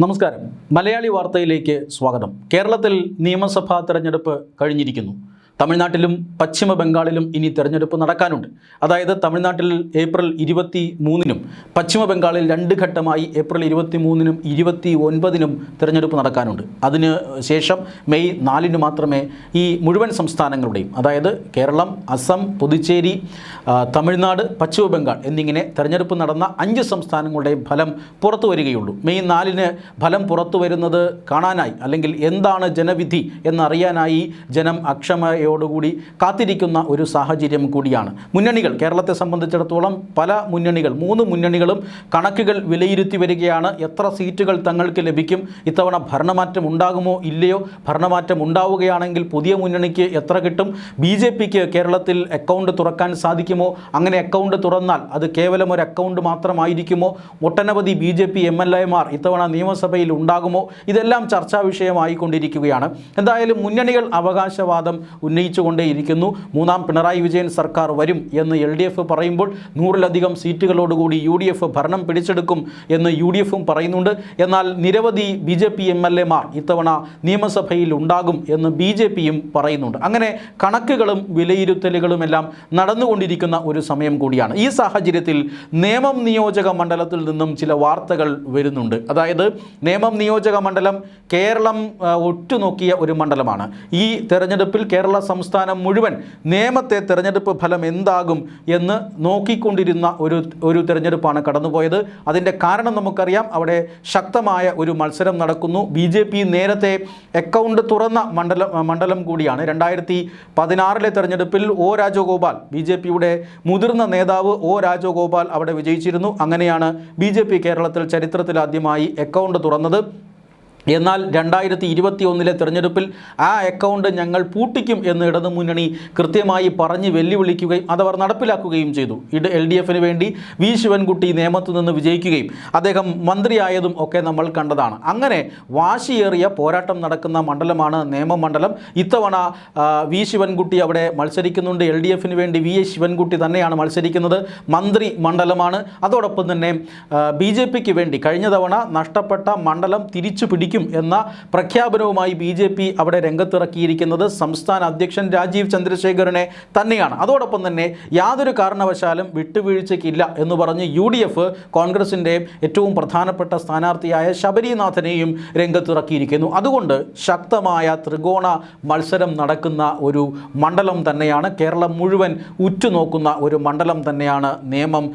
നമസ്കാരം. മലയാളി വാർത്തയിലേക്ക് സ്വാഗതം. കേരളത്തിൽ നിയമസഭാ തെരഞ്ഞെടുപ്പ് കഴിഞ്ഞിരിക്കുന്നു. തമിഴ്നാട്ടിലും പശ്ചിമ ബംഗാളിലും ഇനി തെരഞ്ഞെടുപ്പ് നടക്കാനുണ്ട്. അതായത് തമിഴ്നാട്ടിൽ ഏപ്രിൽ 23-നും പശ്ചിമ ബംഗാളിൽ 2 ഘട്ടമായി ഏപ്രിൽ 23-നും 29-നും തെരഞ്ഞെടുപ്പ് നടക്കാനുണ്ട്. അതിന് ശേഷം മെയ് 4-ന് മാത്രമേ ഈ മുഴുവൻ സംസ്ഥാനങ്ങളുടെയും, അതായത് കേരളം, അസം, പുതുച്ചേരി, തമിഴ്നാട്, പശ്ചിമ ബംഗാൾ എന്നിങ്ങനെ തെരഞ്ഞെടുപ്പ് നടന്ന 5 സംസ്ഥാനങ്ങളുടെയും ഫലം പുറത്തു വരികയുള്ളൂ. മെയ് 4-ന് ഫലം പുറത്തു വരുന്നത് കാണാനായി, അല്ലെങ്കിൽ എന്താണ് ജനവിധി എന്നറിയാനായി ജനം അക്ഷമയോടുകൂടി കാത്തിരിക്കുന്ന ഒരു സാഹചര്യം കൂടിയാണ്. മുന്നണികൾ, കേരളത്തെ സംബന്ധിച്ചിടത്തോളം പല മുന്നണികൾ, 3 മുന്നണികളും കണക്കുകൾ വിലയിരുത്തി വരികയാണ്. എത്ര സീറ്റുകൾ തങ്ങൾക്ക് ലഭിക്കും, ഇത്തവണ ഭരണമാറ്റം ഉണ്ടാകുമോ ഇല്ലയോ, ഭരണമാറ്റം ഉണ്ടാവുകയാണെങ്കിൽ പുതിയ മുന്നണിക്ക് എത്ര കിട്ടും, BJPക്ക് കേരളത്തിൽ അക്കൗണ്ട് തുറക്കാൻ സാധിക്കുമോ, അങ്ങനെ അക്കൗണ്ട് തുറന്നാൽ അത് കേവലം ഒരു അക്കൗണ്ട് മാത്രമായിരിക്കുമോ, ഒട്ടനവധി BJP MLAമാർ ഇത്തവണ നിയമസഭയിൽ ഉണ്ടാകുമോ, ഇതെല്ലാം ചർച്ചാ വിഷയമായിക്കൊണ്ടിരിക്കുകയാണ്. എന്തായാലും മുന്നണികൾ അവകാശവാദം ഉന്നയിച്ചുകൊണ്ടേയിരിക്കുന്നു. 3ാം പിണറായി വിജയൻ സർക്കാർ വരും എന്ന് LDF പറയുമ്പോൾ 100-ലധികം സീറ്റുകളോടുകൂടി UDF ഭരണം പിടിച്ചെടുക്കും എന്ന് UDFും പറയുന്നുണ്ട്. എന്നാൽ നിരവധി BJP MLAമാർ ഇത്തവണ നിയമസഭയിൽ ഉണ്ടാകും എന്ന് BJPയും പറയുന്നുണ്ട്. അങ്ങനെ കണക്കുകളും വിലയിരുത്തലുകളുമെല്ലാം നടന്നുകൊണ്ടിരിക്കുന്ന ഒരു സമയം കൂടിയാണ്. ഈ സാഹചര്യത്തിൽ നേമം നിയോജക മണ്ഡലത്തിൽ നിന്നും ചില വാർത്തകൾ വരുന്നുണ്ട്. അതായത് നേമം നിയോജക മണ്ഡലം കേരളം ഒറ്റുനോക്കിയ ഒരു മണ്ഡലമാണ്. ഈ തെരഞ്ഞെടുപ്പിൽ കേരള സംസ്ഥാനം മുഴുവൻ നേമത്തെ തെരഞ്ഞെടുപ്പ് ഫലം എന്താകും എന്ന് നോക്കിക്കൊണ്ടിരുന്ന ഒരു തെരഞ്ഞെടുപ്പാണ് കടന്നുപോയത്. അതിൻ്റെ കാരണം നമുക്കറിയാം. അവിടെ ശക്തമായ ഒരു മത്സരം നടക്കുന്നു. BJP നേരത്തെ അക്കൗണ്ട് തുറന്ന മണ്ഡലം കൂടിയാണ്. 2016-ലെ തെരഞ്ഞെടുപ്പിൽ O രാജഗോപാൽ, BJPയുടെ മുതിർന്ന നേതാവ് O രാജഗോപാൽ അവിടെ വിജയിച്ചിരുന്നു. അങ്ങനെയാണ് BJP കേരളത്തിൽ ചരിത്രത്തിലാദ്യമായി അക്കൗണ്ട് തുറന്നത്. എന്നാൽ 2021-ലെ തെരഞ്ഞെടുപ്പിൽ ആ അക്കൗണ്ട് ഞങ്ങൾ പൂട്ടിക്കും എന്ന് ഇടതുമുന്നണി കൃത്യമായി പറഞ്ഞ് വെല്ലുവിളിക്കുകയും അതവർ നടപ്പിലാക്കുകയും ചെയ്തു. LDFന് വേണ്ടി V ശിവൻകുട്ടി നേമത്തു നിന്ന് വിജയിക്കുകയും അദ്ദേഹം മന്ത്രിയായതും ഒക്കെ നമ്മൾ കണ്ടതാണ്. അങ്ങനെ വാശിയേറിയ പോരാട്ടം നടക്കുന്ന മണ്ഡലമാണ് നേമം മണ്ഡലം. ഇത്തവണ V ശിവൻകുട്ടി അവിടെ മത്സരിക്കുന്നുണ്ട്. LDFന് വേണ്ടി V ശിവൻകുട്ടി തന്നെയാണ് മത്സരിക്കുന്നത്. മന്ത്രി മണ്ഡലമാണ്. അതോടൊപ്പം തന്നെ BJPക്ക് വേണ്ടി കഴിഞ്ഞ തവണ നഷ്ടപ്പെട്ട മണ്ഡലം തിരിച്ചു പിടിക്കും എന്ന പ്രഖ്യാപനവുമായി BJP അവിടെ രംഗത്തിറക്കിയിരിക്കുന്നത് സംസ്ഥാന അധ്യക്ഷൻ രാജീവ് ചന്ദ്രശേഖരനെ തന്നെയാണ്. അതോടൊപ്പം തന്നെ യാതൊരു കാരണവശാലും വിട്ടുവീഴ്ചയ്ക്കില്ല എന്ന് പറഞ്ഞ് UDF കോൺഗ്രസിൻ്റെ ഏറ്റവും പ്രധാനപ്പെട്ട സ്ഥാനാർത്ഥിയായ ശബരിനാഥനെയും രംഗത്തിറക്കിയിരിക്കുന്നു. അതുകൊണ്ട് ശക്തമായ ത്രികോണ മത്സരം നടക്കുന്ന ഒരു മണ്ഡലം തന്നെയാണ്, കേരളം മുഴുവൻ ഉറ്റുനോക്കുന്ന ഒരു മണ്ഡലം തന്നെയാണ് നേമം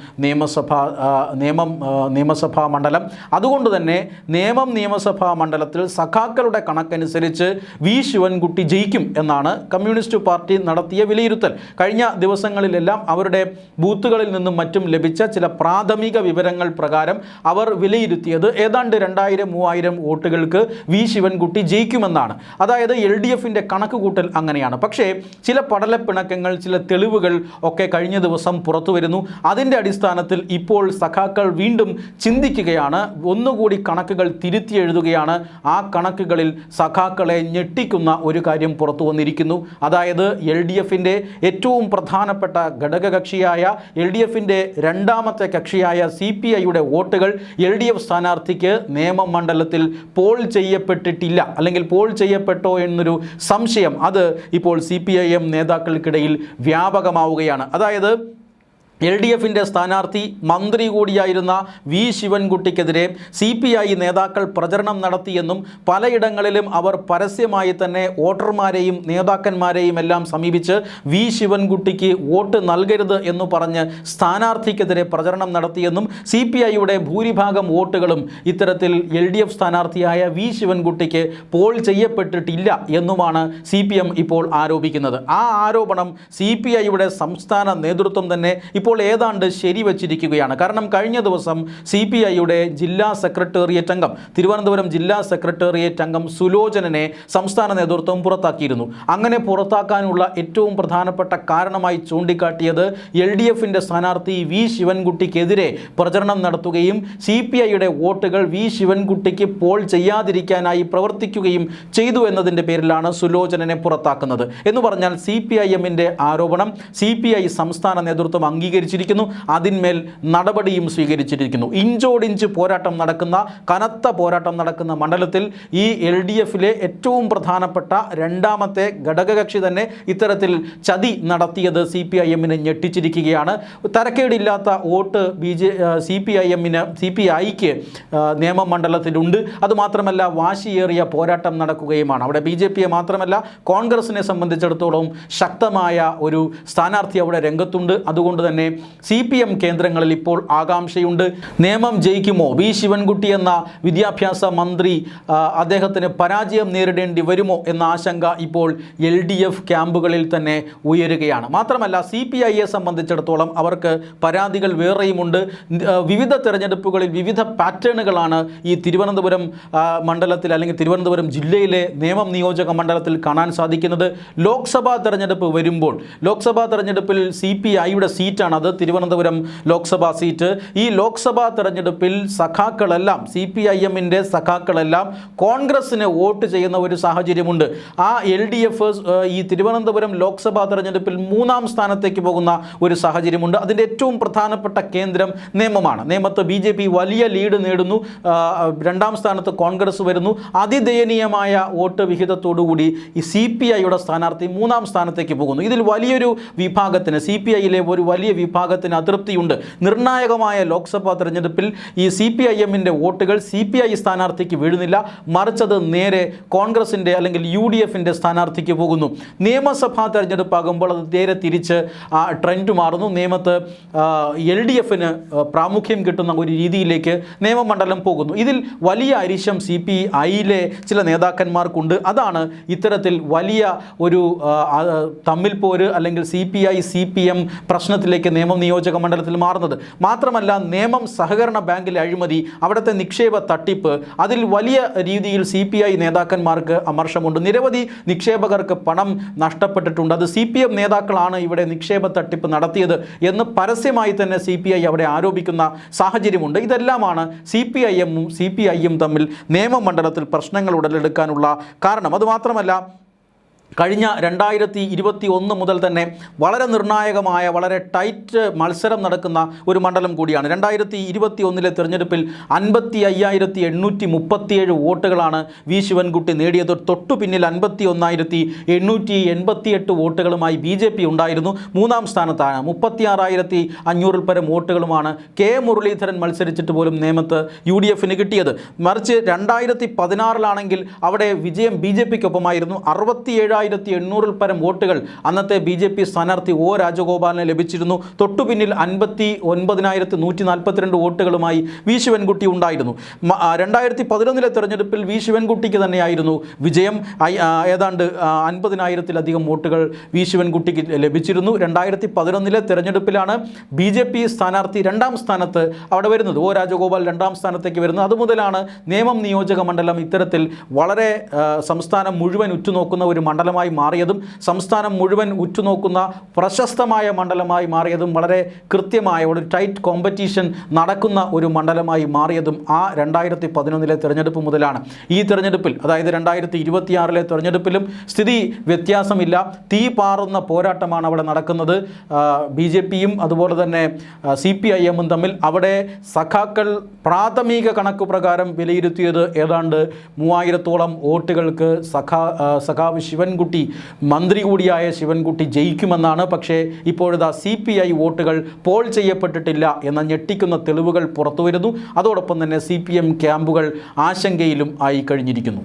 നിയമസഭാ മണ്ഡലം. അതുകൊണ്ട് തന്നെ നേമം നിയമസഭാ മണ്ഡലത്തിൽ സഖാക്കളുടെ കണക്കനുസരിച്ച് V ശിവൻകുട്ടി ജയിക്കും എന്നാണ് കമ്മ്യൂണിസ്റ്റ് പാർട്ടി നടത്തിയ വിലയിരുത്തൽ. കഴിഞ്ഞ ദിവസങ്ങളിലെല്ലാം അവരുടെ ബൂത്തുകളിൽ നിന്നും മറ്റും ലഭിച്ച ചില പ്രാഥമിക വിവരങ്ങൾ പ്രകാരം അവർ വിലയിരുത്തിയത് ഏതാണ്ട് 2000-3000 വോട്ടുകൾക്ക് V ശിവൻകുട്ടി ജയിക്കുമെന്നാണ്. അതായത് LDFിൻ്റെ കണക്കുകൂട്ടൽ അങ്ങനെയാണ്. പക്ഷേ ചില പടലപ്പിണക്കങ്ങൾ, ചില തെളിവുകൾ ഒക്കെ കഴിഞ്ഞ ദിവസം പുറത്തു വരുന്നു. അതിൻ്റെ അടിസ്ഥാനത്തിൽ ഇപ്പോൾ സഖാക്കൾ വീണ്ടും ചിന്തിക്കുകയാണ്, ഒന്നുകൂടി കണക്കുകൾ തിരുത്തി എഴുതുകയാണ്. ആ കണക്കുകളിൽ സഖാക്കളെ ഞെട്ടിക്കുന്ന ഒരു കാര്യം പുറത്തു വന്നിരിക്കുന്നു. അതായത് LDFിൻ്റെ ഏറ്റവും പ്രധാനപ്പെട്ട ഘടകകക്ഷിയായ, LDFിൻ്റെ രണ്ടാമത്തെ കക്ഷിയായ CPIയുടെ വോട്ടുകൾ LDF സ്ഥാനാർത്ഥിക്ക് നേമം മണ്ഡലത്തിൽ പോൾ ചെയ്യപ്പെട്ടിട്ടില്ല, അല്ലെങ്കിൽ പോൾ ചെയ്യപ്പെട്ടോ എന്നൊരു സംശയം അത് ഇപ്പോൾ CPIM നേതാക്കൾക്കിടയിൽ വ്യാപകമാവുകയാണ്. അതായത് LDFിൻ്റെ സ്ഥാനാർത്ഥി മന്ത്രി കൂടിയായിരുന്ന V ശിവൻകുട്ടിക്കെതിരെ CPI നേതാക്കൾ പ്രചരണം നടത്തിയെന്നും പലയിടങ്ങളിലും അവർ പരസ്യമായി തന്നെ വോട്ടർമാരെയും നേതാക്കന്മാരെയും എല്ലാം സമീപിച്ച് V ശിവൻകുട്ടിക്ക് വോട്ട് നൽകരുത് എന്ന് പറഞ്ഞ് സ്ഥാനാർത്ഥിക്കെതിരെ പ്രചരണം നടത്തിയെന്നും CPIയുടെ ഭൂരിഭാഗം വോട്ടുകളും ഇത്തരത്തിൽ LDF സ്ഥാനാർത്ഥിയായ V ശിവൻകുട്ടിക്ക് പോൾ ചെയ്യപ്പെട്ടിട്ടില്ല എന്നുമാണ് CPM ഇപ്പോൾ ആരോപിക്കുന്നത്. ആ ആരോപണം CPIയുടെ സംസ്ഥാന നേതൃത്വം തന്നെ ഇപ്പോൾ ഏതാണ്ട് ശരിവച്ചിരിക്കുകയാണ്. കാരണം കഴിഞ്ഞ ദിവസം CPIയുടെ ജില്ലാ സെക്രട്ടേറിയറ്റ് അംഗം, തിരുവനന്തപുരം ജില്ലാ സെക്രട്ടേറിയറ്റ് അംഗം സുലോചനനെ സംസ്ഥാന നേതൃത്വം പുറത്താക്കിയിരുന്നു. അങ്ങനെ പുറത്താക്കാനുള്ള ഏറ്റവും പ്രധാനപ്പെട്ട കാരണമായി ചൂണ്ടിക്കാട്ടിയത് LDFിൻ്റെ സ്ഥാനാർത്ഥി V ശിവൻകുട്ടിക്കെതിരെ പ്രചരണം നടത്തുകയും CPIയുടെ വോട്ടുകൾ V ശിവൻകുട്ടിക്ക് പോൾ ചെയ്യാതിരിക്കാനായി പ്രവർത്തിക്കുകയും ചെയ്തു എന്നതിൻ്റെ പേരിലാണ് സുലോചനനെ പുറത്താക്കുന്നത്. എന്ന് പറഞ്ഞാൽ CPIMൻ്റെ ആരോപണം CPI സംസ്ഥാന നേതൃത്വം അംഗീകരിച്ചു സ്വീകരിച്ചിരിക്കുന്നു, അതിന്മേൽ നടപടിയും സ്വീകരിച്ചിരിക്കുന്നു. ഇഞ്ചോടിഞ്ച് പോരാട്ടം നടക്കുന്ന, കനത്ത പോരാട്ടം നടക്കുന്ന മണ്ഡലത്തിൽ ഈ LDFിലെ ഏറ്റവും പ്രധാനപ്പെട്ട രണ്ടാമത്തെ ഘടകകക്ഷി തന്നെ ഇത്തരത്തിൽ ചതി നടത്തിയത് CPIMനെ ഞെട്ടിച്ചിരിക്കുകയാണ്. തരക്കേടില്ലാത്ത വോട്ട് CPIക്ക് നിയമമണ്ഡലത്തിലുണ്ട്. അതുമാത്രമല്ല വാശിയേറിയ പോരാട്ടം നടക്കുകയുമാണ്. അവിടെ BJPയെ മാത്രമല്ല കോൺഗ്രസിനെ സംബന്ധിച്ചിടത്തോളം ശക്തമായ ഒരു സ്ഥാനാർത്ഥി അവിടെ രംഗത്തുണ്ട്. അതുകൊണ്ട് തന്നെ CPM കേന്ദ്രങ്ങളിൽ ഇപ്പോൾ ആകാംക്ഷയുണ്ട്. നിയമം ജയിക്കുമോ? വി ശിവൻകുട്ടി എന്ന വിദ്യാഭ്യാസ മന്ത്രി അദ്ദേഹത്തിന് പരാജയം നേരിടേണ്ടി വരുമോ എന്ന ആശങ്ക ഇപ്പോൾ LDF ക്യാമ്പുകളിൽ തന്നെ ഉയരുകയാണ്. മാത്രമല്ല CPIയെ സംബന്ധിച്ചിടത്തോളം അവർക്ക് പരാതികൾ വേറെയുമുണ്ട്. വിവിധ തെരഞ്ഞെടുപ്പുകളിൽ വിവിധ പാറ്റേണുകളാണ് ഈ തിരുവനന്തപുരം മണ്ഡലത്തിൽ അല്ലെങ്കിൽ തിരുവനന്തപുരം ജില്ലയിലെ നേമം നിയോജക മണ്ഡലത്തിൽ കാണാൻ സാധിക്കുന്നത്. ലോക്സഭാ തെരഞ്ഞെടുപ്പ് വരുമ്പോൾ, ലോക്സഭാ തെരഞ്ഞെടുപ്പിൽ CPIയുടെ സീറ്റാണ് അത്, തിരുവനന്തപുരം ലോക്സഭാ സീറ്റ്. ഈ ലോക്സഭാ തെരഞ്ഞെടുപ്പിൽ സഖാക്കളെല്ലാം, CPIMൻ്റെ സഖാക്കളെല്ലാം കോൺഗ്രസിന് വോട്ട് ചെയ്യുന്ന ഒരു സാഹചര്യമുണ്ട്. ആ LDF ഈ തിരുവനന്തപുരം ലോക്സഭാ തെരഞ്ഞെടുപ്പിൽ 3ാം സ്ഥാനത്തേക്ക് പോകുന്ന ഒരു സാഹചര്യമുണ്ട്. അതിൻ്റെ ഏറ്റവും പ്രധാനപ്പെട്ട കേന്ദ്രം നേമമാണ്. നേമത്ത് BJP വലിയ ലീഡ് നേടുന്നു, 2ാം സ്ഥാനത്ത് കോൺഗ്രസ് വരുന്നു. അതിദയനീയമായ വോട്ട് വിഹിതത്തോടുകൂടി ഈ CPIയുടെ സ്ഥാനാർത്ഥി 3ാം സ്ഥാനത്തേക്ക് പോകുന്നു. ഇതിൽ വലിയൊരു വിഭാഗത്തിന്, CPIയിലെ ഒരു വലിയ വിഭാഗത്തിന് അതൃപ്തിയുണ്ട്. നിർണായകമായ ലോക്സഭാ തെരഞ്ഞെടുപ്പിൽ ഈ CPIMൻ്റെ വോട്ടുകൾ CPI സ്ഥാനാർത്ഥിക്ക് വീഴുന്നില്ല, മറിച്ചത് നേരെ കോൺഗ്രസിൻ്റെ അല്ലെങ്കിൽ UDFൻ്റെ സ്ഥാനാർത്ഥിക്ക് പോകുന്നു. നിയമസഭാ തെരഞ്ഞെടുപ്പാകുമ്പോൾ അത് നേരെ തിരിച്ച് ട്രെൻഡ് മാറുന്നു. നേമത്ത് LDFന് പ്രാമുഖ്യം കിട്ടുന്ന ഒരു രീതിയിലേക്ക് നിയമമണ്ഡലം പോകുന്നു. ഇതിൽ വലിയ അരിശം CPIയിലെ ചില നേതാക്കന്മാർക്കുണ്ട്. അതാണ് ഇത്തരത്തിൽ വലിയ ഒരു തമ്മിൽ പോര് അല്ലെങ്കിൽ CPI-CPM പ്രശ്നത്തിലേക്ക് നേമം നിയോജക മണ്ഡലത്തിൽ മാറുന്നത്. മാത്രമല്ല നേമം സഹകരണ ബാങ്കിലെ അഴിമതി, അവിടുത്തെ നിക്ഷേപ തട്ടിപ്പ്, അതിൽ വലിയ രീതിയിൽ CPI നേതാക്കന്മാർക്ക് അമർഷമുണ്ട്. നിരവധി നിക്ഷേപകർക്ക് പണം നഷ്ടപ്പെട്ടിട്ടുണ്ട്. അത് CPM നേതാക്കളാണ് ഇവിടെ നിക്ഷേപ തട്ടിപ്പ് നടത്തിയത് എന്ന് പരസ്യമായി തന്നെ CPI അവിടെ ആരോപിക്കുന്ന സാഹചര്യമുണ്ട്. ഇതെല്ലാമാണ് CPIയും തമ്മിൽ നിയമമണ്ഡലത്തിൽ പ്രശ്നങ്ങൾ ഉടലെടുക്കാനുള്ള കാരണം. അതുമാത്രമല്ല കഴിഞ്ഞ 2021 മുതൽ തന്നെ വളരെ നിർണായകമായ, വളരെ ടൈറ്റ് മത്സരം നടക്കുന്ന ഒരു മണ്ഡലം കൂടിയാണ്. 2021 തെരഞ്ഞെടുപ്പിൽ 55,837 വോട്ടുകളാണ് വി ശിവൻകുട്ടി നേടിയത്. തൊട്ടു പിന്നിൽ 51,888 വോട്ടുകളുമായി BJP ഉണ്ടായിരുന്നു. 3ാം സ്ഥാനത്താണ്. 36,500 പരം വോട്ടുകളുമാണ് K മുരളീധരൻ മത്സരിച്ചിട്ട് പോലും നേമത്ത് UDFന് കിട്ടിയത്. മറിച്ച് 2016 അവിടെ വിജയം BJPക്കൊപ്പമായിരുന്നു. 67,800 പരം വോട്ടുകൾ അന്നത്തെ BJP സ്ഥാനാർത്ഥി O രാജഗോപാലിന് ലഭിച്ചിരുന്നു. തൊട്ടു പിന്നിൽ 59,142 വോട്ടുകളുമായി വി ശിവൻകുട്ടി ഉണ്ടായിരുന്നു. 2011 തെരഞ്ഞെടുപ്പിൽ വി ശിവൻകുട്ടിക്ക് തന്നെയായിരുന്നു വിജയം. ഏതാണ്ട് 50,000-ലധികം വോട്ടുകൾ വി ശിവൻകുട്ടിക്ക് ലഭിച്ചിരുന്നു. 2011 തെരഞ്ഞെടുപ്പിലാണ് BJP സ്ഥാനാർത്ഥി 2ാം സ്ഥാനത്ത് അവിടെ വരുന്നത്. O രാജഗോപാൽ 2ാം സ്ഥാനത്തേക്ക് വരുന്നത്. അതുമുതലാണ് നേമം നിയോജക മണ്ഡലം ഇത്തരത്തിൽ വളരെ സംസ്ഥാനം മുഴുവൻ ഉറ്റുനോക്കുന്ന ഒരു മണ്ഡലമായി മാറിയതും, സംസ്ഥാനം മുഴുവൻ ഉറ്റുനോക്കുന്ന പ്രശസ്തമായ മണ്ഡലമായി മാറിയതും, വളരെ കൃത്യമായ ഒരു ടൈറ്റ് കോമ്പറ്റീഷൻ നടക്കുന്ന ഒരു മണ്ഡലമായി മാറിയതും ആ 2011 തെരഞ്ഞെടുപ്പ് മുതലാണ്. ഈ തെരഞ്ഞെടുപ്പിൽ, അതായത് 2026 തെരഞ്ഞെടുപ്പിലും സ്ഥിതി വ്യത്യാസമില്ല. തീ പാറുന്ന പോരാട്ടമാണ് അവിടെ നടക്കുന്നത്. BJPയും അതുപോലെ തന്നെ CPIMും തമ്മിൽ. അവിടെ സഖാക്കൾ പ്രാഥമിക കണക്ക് പ്രകാരം വിലയിരുത്തിയത് ഏതാണ്ട് 3000-ഓളം വോട്ടുകൾക്ക് സഖാവ് ശിവൻകുട്ടി, മന്ത്രി കൂടിയായ ശിവൻകുട്ടി ജയിക്കുമെന്നാണ്. പക്ഷേ ഇപ്പോഴത്തെ CPI വോട്ടുകൾ പോൾ ചെയ്യപ്പെട്ടിട്ടില്ല എന്ന ഞെട്ടിക്കുന്ന തെളിവുകൾ പുറത്തുവരുന്നു. അതോടൊപ്പം തന്നെ CPM ക്യാമ്പുകൾ ആശങ്കയിലും ആയി കഴിഞ്ഞിരിക്കുന്നു.